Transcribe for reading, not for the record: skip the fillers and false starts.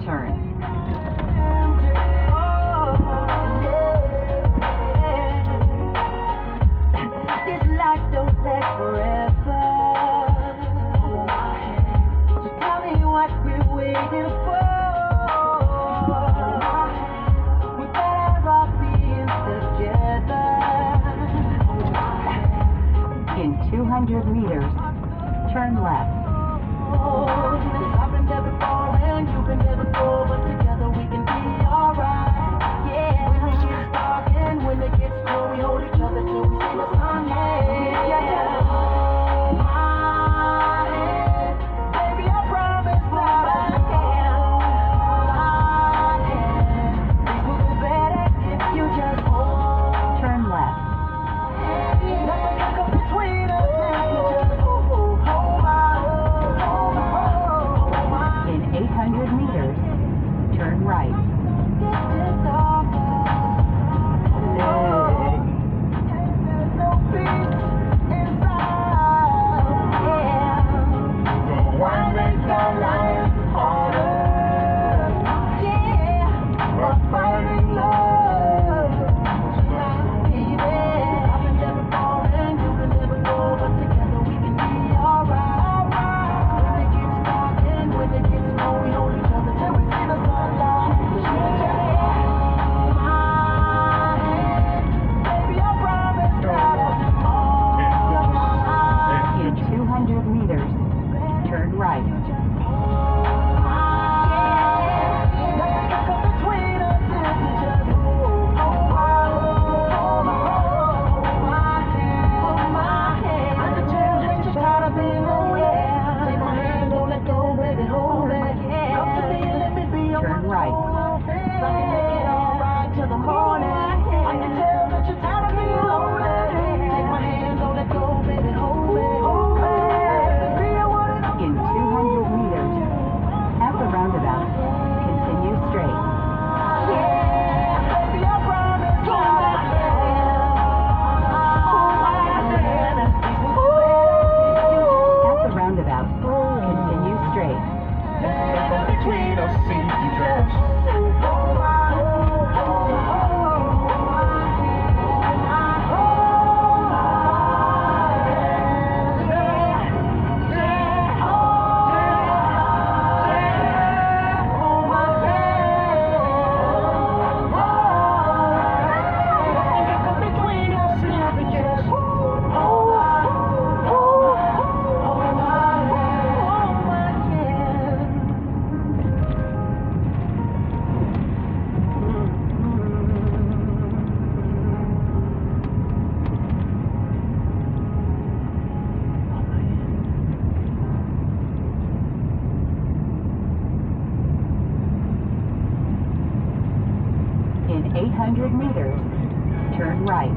turn. This life don't last forever. So tell me what we're waiting for. We better off being together. In 200 meters, turn left. Cause I've been there before and you've been there before, but together we can be alright. Yeah. When it gets dark and when it gets cold, we hold each other till we see the sun. Yeah. Hold my hand, baby, I promise that I can. Things will go better if you just hold. Turn left. Nothing can come between us if you just hold my hand. In 800 meters, turn right. In 200 meters, turn right. Turn right. In 200 meters, at the roundabout, continue straight. At the roundabout, continue straight. Between us, see you just. In 800 meters, turn right.